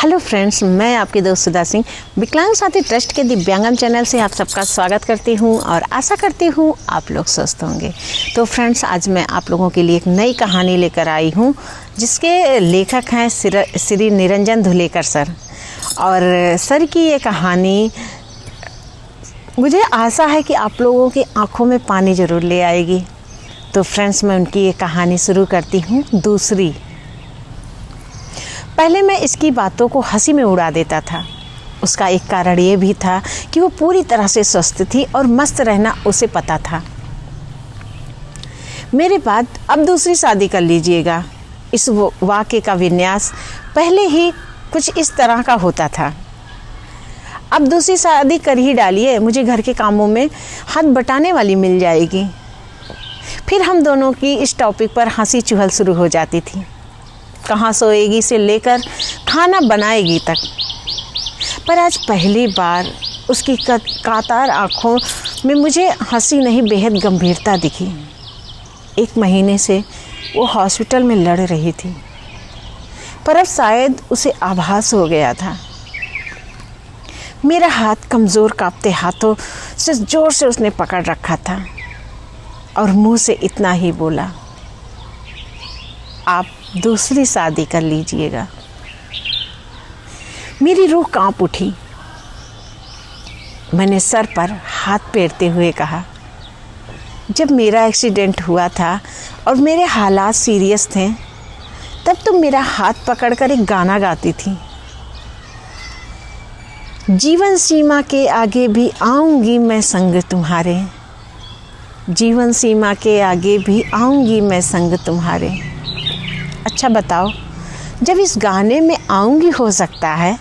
Hello friends, मैं आपकी दोस्त सुधा सिंह विकलांग साथी ट्रस्ट के दिव्यांगम चैनल से आप सबका स्वागत करती हूं और आशा करती हूं आप लोग स्वस्थ होंगे। तो फ्रेंड्स, आज मैं आप लोगों के लिए एक नई कहानी लेकर आई हूं जिसके लेखक हैं श्री निरंजन धुलेकर सर। और सर की ये कहानी मुझे आशा है कि आप लोगों की आंखों में पानी ज़रूर ले आएगी। तो फ्रेंड्स, मैं उनकी ये कहानी शुरू करती हूँ। दूसरी, पहले मैं इसकी बातों को हंसी में उड़ा देता था। उसका एक कारण ये भी था कि वो पूरी तरह से स्वस्थ थी और मस्त रहना उसे पता था। मेरे बाद अब दूसरी शादी कर लीजिएगा। इस वाक्य का विन्यास पहले ही कुछ इस तरह का होता था। अब दूसरी शादी कर ही डालिए, मुझे घर के कामों में हाथ बटाने वाली मिल जाएगी। फिर हम दोनों की इस टॉपिक पर हंसी चुहल शुरू हो जाती थी। कहाँ सोएगी से लेकर खाना बनाएगी तक। पर आज पहली बार उसकी कातार आँखों में मुझे हंसी नहीं, बेहद गंभीरता दिखी। 1 महीने से वो हॉस्पिटल में लड़ रही थी, पर अब शायद उसे आभास हो गया था। मेरा हाथ कमज़ोर कांपते हाथों से जोर से उसने पकड़ रखा था और मुंह से इतना ही बोला, आप दूसरी शादी कर लीजिएगा। मेरी रूह कांप उठी। मैंने सर पर हाथ फेरते हुए कहा, जब मेरा एक्सीडेंट हुआ था और मेरे हालात सीरियस थे, तब तुम मेरा हाथ पकड़कर एक गाना गाती थी, जीवन सीमा के आगे भी आऊंगी मैं संग तुम्हारे, जीवन सीमा के आगे भी आऊंगी मैं संग तुम्हारे। अच्छा बताओ, जब इस गाने में आऊंगी हो सकता है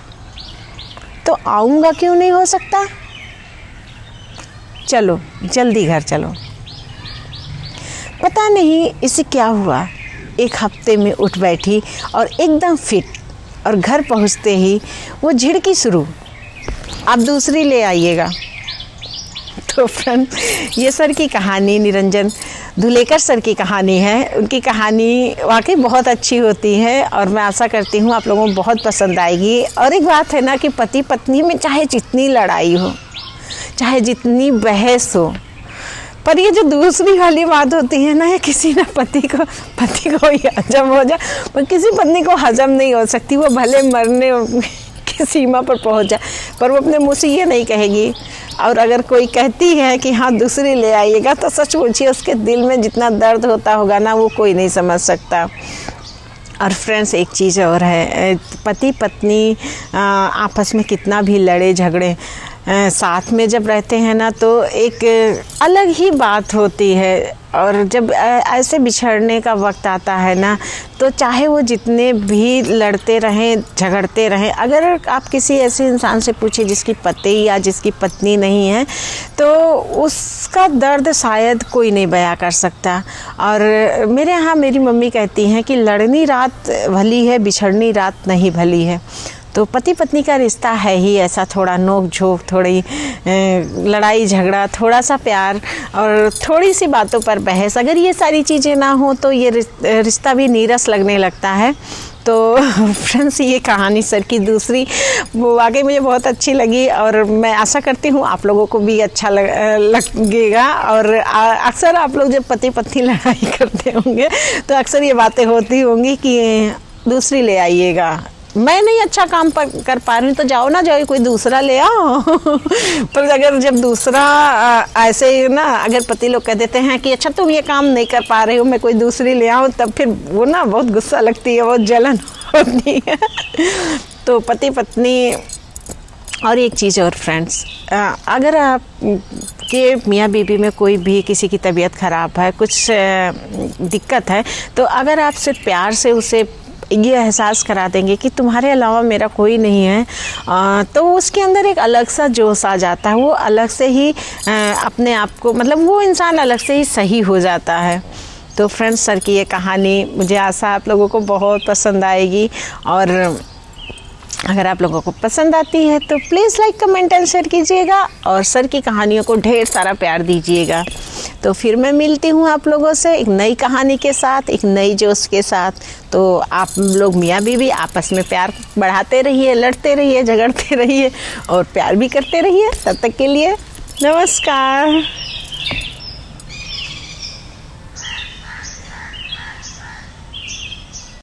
तो आऊंगा क्यों नहीं हो सकता? चलो जल्दी घर चलो। पता नहीं इसे क्या हुआ, 1 हफ्ते में उठ बैठी और एकदम फिट। और घर पहुंचते ही वो झिड़की शुरू, आप दूसरी ले आइएगा। तो फ्रेंड, ये सर की कहानी, निरंजन धुलेकर सर की कहानी है। उनकी कहानी वाकई बहुत अच्छी होती है और मैं आशा करती हूँ आप लोगों को बहुत पसंद आएगी। और एक बात है ना कि पति पत्नी में चाहे जितनी लड़ाई हो, चाहे जितनी बहस हो, पर ये जो दूसरी वाली बात होती है ना, ये किसी ना पति को ही हजम हो जाए, पर किसी पत्नी को हजम नहीं हो सकती। वो भले मरने की सीमा पर पहुँच जाए, पर वो अपने मुँह से ये नहीं कहेगी। और अगर कोई कहती है कि हाँ दूसरी ले आइएगा, तो सच पूछिए उसके दिल में जितना दर्द होता होगा ना, वो कोई नहीं समझ सकता। और फ्रेंड्स, एक चीज़ और है, पति पत्नी आपस में कितना भी लड़े झगड़े, साथ में जब रहते हैं ना तो एक अलग ही बात होती है। और जब ऐसे बिछड़ने का वक्त आता है ना, तो चाहे वो जितने भी लड़ते रहें झगड़ते रहें, अगर आप किसी ऐसे इंसान से पूछें जिसकी पति या जिसकी पत्नी नहीं है, तो उसका दर्द शायद कोई नहीं बयां कर सकता। और मेरे यहाँ मेरी मम्मी कहती हैं कि लड़नी रात भली है, बिछड़नी रात नहीं भली है। तो पति पत्नी का रिश्ता है ही ऐसा, थोड़ा नोक झोंक, थोड़ी लड़ाई झगड़ा, थोड़ा सा प्यार और थोड़ी सी बातों पर बहस। अगर ये सारी चीज़ें ना हो तो ये रिश्ता भी नीरस लगने लगता है। तो फ्रेंड्स, ये कहानी सर की दूसरी वो वाकई मुझे बहुत अच्छी लगी और मैं आशा करती हूँ आप लोगों को भी अच्छा लगेगा। और अक्सर आप लोग जब पति पत्नी लड़ाई करते होंगे तो अक्सर ये बातें होती होंगी कि दूसरी ले आइएगा, मैं नहीं अच्छा काम कर पा रही हूँ तो जाओ ना, जाओ कोई दूसरा ले आओ। पर अगर जब दूसरा ऐसे ना, अगर पति लोग कह देते हैं कि अच्छा तुम ये काम नहीं कर पा रहे हो, मैं कोई दूसरी ले आऊँ, तब फिर वो ना बहुत गुस्सा लगती है, बहुत जलन होती है। तो पति पत्नी। और एक चीज़ और फ्रेंड्स, अगर आप के मियाँ बीवी में कोई भी किसी की तबीयत ख़राब है, कुछ दिक्कत है, तो अगर आप सिर्फ प्यार से उसे ये एहसास करा देंगे कि तुम्हारे अलावा मेरा कोई नहीं है, तो उसके अंदर एक अलग सा जोश आ जाता है। वो अलग से ही अपने आप को, मतलब वो इंसान अलग से ही सही हो जाता है। तो फ्रेंड्स, सर की ये कहानी मुझे आशा आप लोगों को बहुत पसंद आएगी। और अगर आप लोगों को पसंद आती है तो please like, comment and share कीजिएगा और सर की कहानियों को ढेर सारा प्यार दीजिएगा। तो फिर मैं मिलती हूँ आप लोगों से एक नई कहानी के साथ, एक नई जोश के साथ। तो आप लोग मियाँ बीवी आपस में प्यार बढ़ाते रहिए, लड़ते रहिए, झगड़ते रहिए और प्यार भी करते रहिए। तब तक के लिए नमस्कार।